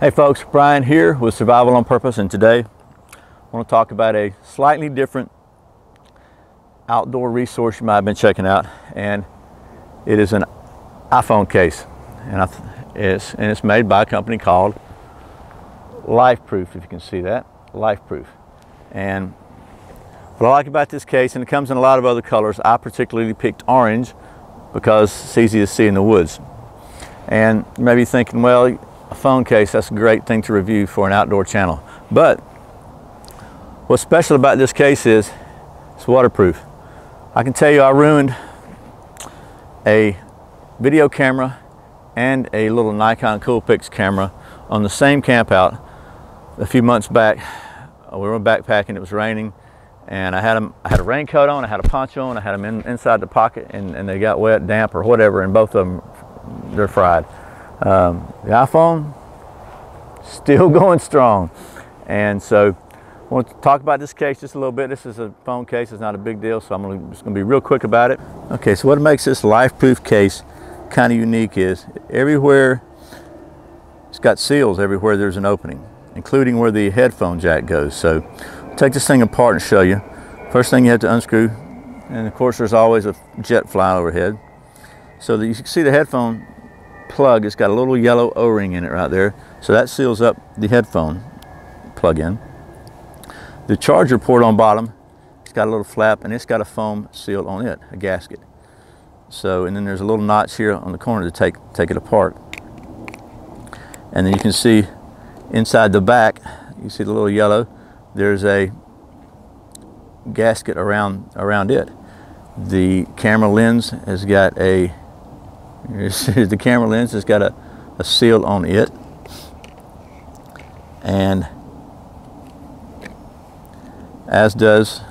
Hey folks, Brian here with Survival on Purpose, and today I want to talk about a slightly different outdoor resource you might have been checking out, and it is an iPhone case, and it's made by a company called Lifeproof, if you can see that, Lifeproof. And what I like about this case, and it comes in a lot of other colors, I particularly picked orange because it's easy to see in the woods. And you may be thinking, well, a phone case, that's a great thing to review for an outdoor channel. But what's special about this case is it's waterproof. I can tell you I ruined a video camera and a little Nikon Coolpix camera on the same camp out a few months back. We were backpacking, it was raining, and I had a raincoat on, I had a poncho on, I had them inside the pocket, and they got wet, damp, or whatever, and both of them, they're fried. The iPhone, still going strong. And so I want to talk about this case just a little bit. This is a phone case, it's not a big deal, so I'm just going to be real quick about it. Okay, so what makes this Lifeproof case kind of unique is everywhere, it's got seals everywhere there's an opening, including where the headphone jack goes. So I'll take this thing apart and show you. First thing you have to unscrew, and of course there's always a jet flying overhead. So that you can see the headphone plug, it's got a little yellow O-ring in it right there, so that seals up the headphone plug-in. The charger port on bottom, it's got a little flap, and it's got a foam seal on it, a gasket. So, and then there's a little notch here on the corner to take it apart. And then you can see inside the back, you see the little yellow, there's a gasket around it. The camera lens has got a the camera lens has got a seal on it, and as does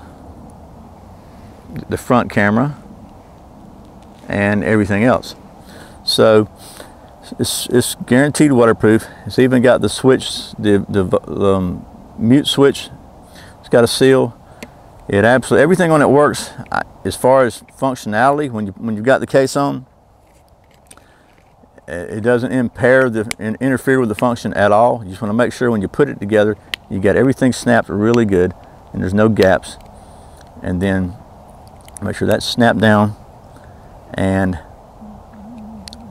the front camera and everything else. So it's guaranteed waterproof. It's even got the switch, the mute switch. It's got a seal. It absolutely, everything on it works. As far as functionality, when you've got the case on, it doesn't interfere with the function at all. You just want to make sure when you put it together, you got everything snapped really good and there's no gaps. And then make sure that's snapped down and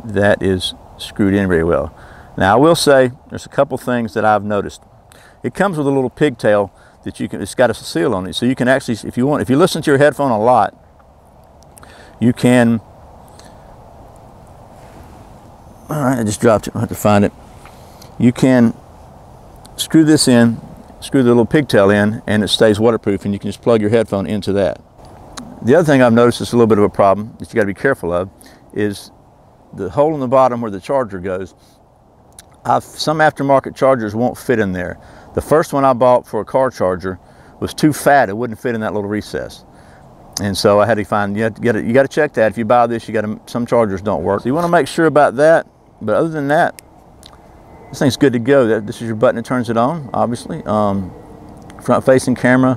that is screwed in very well. Now I will say there's a couple things that I've noticed. It comes with a little pigtail that you can, it's got a seal on it, so you can actually, if you listen to your headphone a lot, you can, all right, I just dropped it, I have to find it. You can screw this in, screw the little pigtail in, and it stays waterproof, and you can just plug your headphone into that. The other thing I've noticed is a little bit of a problem that you got to be careful of is the hole in the bottom where the charger goes. Some aftermarket chargers won't fit in there. The first one I bought for a car charger was too fat, it wouldn't fit in that little recess. And so I had to find, you got to check that. If you buy this, some chargers don't work. So you want to make sure about that. But other than that, this thing's good to go. This is your button that turns it on, obviously. Front facing camera,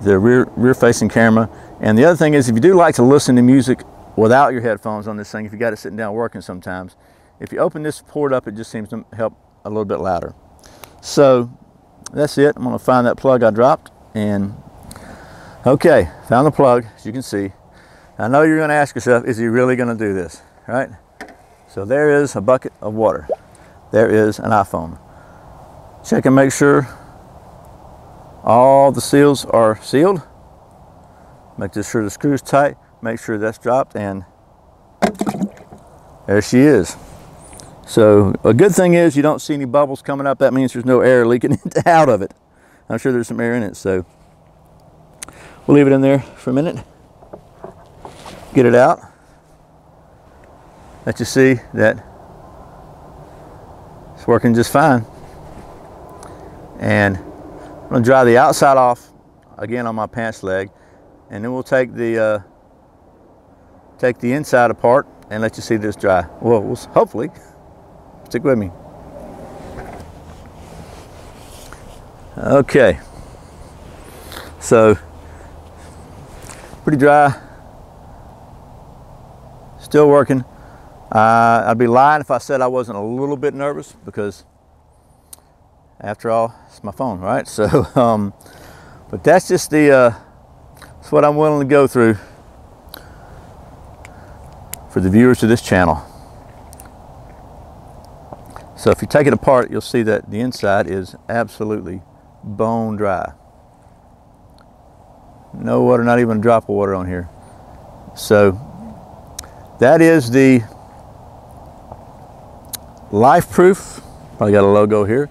the rear facing camera. And the other thing is, if you do like to listen to music without your headphones on this thing, if you got it sitting down working sometimes, if you open this port up, it just seems to help a little bit louder. So that's it. I'm going to find that plug I dropped, and okay, found the plug, as you can see. I know you're going to ask yourself, is he really going to do this, right? So there is a bucket of water. There is an iPhone. Check and make sure all the seals are sealed. Make sure the screw's tight. Make sure that's dropped, and there she is. So a good thing is you don't see any bubbles coming up. That means there's no air leaking out of it. I'm sure there's some air in it, so we'll leave it in there for a minute. Get it out. Let you see that it's working just fine. And I'm going to dry the outside off again on my pants leg, and then we'll take the inside apart and let you see this dry. Well, hopefully. Stick with me. Okay, so pretty dry, still working. I'd be lying if I said I wasn't a little bit nervous, because After all, it's my phone, right? So, but that's just that's what I'm willing to go through for the viewers of this channel. So if you take it apart, you'll see that the inside is absolutely bone dry. No water, not even a drop of water on here. So that is the Lifeproof, probably got a logo here,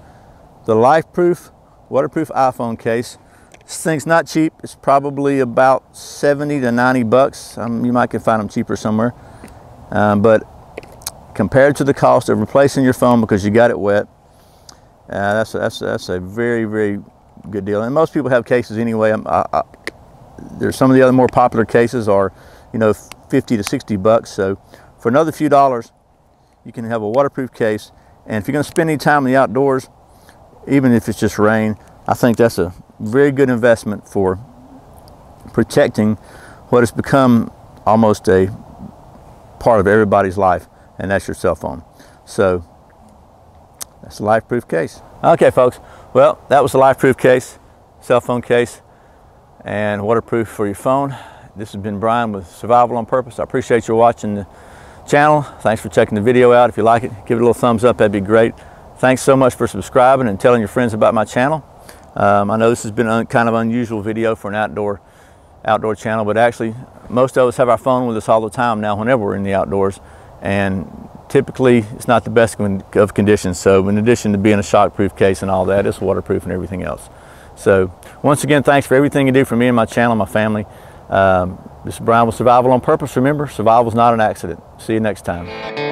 the Lifeproof Waterproof iPhone case. This thing's not cheap. It's probably about 70 to 90 bucks. You might can find them cheaper somewhere. But compared to the cost of replacing your phone because you got it wet, that's a very, very good deal. And most people have cases anyway. There's some of the other more popular cases are, you know, 50 to 60 bucks. So for another few dollars, you can have a waterproof case. And if you're going to spend any time in the outdoors, even if it's just rain, I think that's a very good investment for protecting what has become almost a part of everybody's life, and that's your cell phone. So that's a Lifeproof case. Okay, folks. Well, that was the Lifeproof case, cell phone case, and waterproof for your phone. This has been Brian with Survival on Purpose. I appreciate you watching the channel. Thanks for checking the video out. If you like it, give it a little thumbs up. That'd be great. Thanks so much for subscribing and telling your friends about my channel. I know this has been a kind of unusual video for an outdoor channel, but actually most of us have our phone with us all the time now whenever we're in the outdoors, and typically it's not the best of conditions. So in addition to being a shockproof case and all that, it's waterproof and everything else. So once again, thanks for everything you do for me and my channel and my family. This is Brian with Survival on Purpose. Remember, survival is not an accident. See you next time.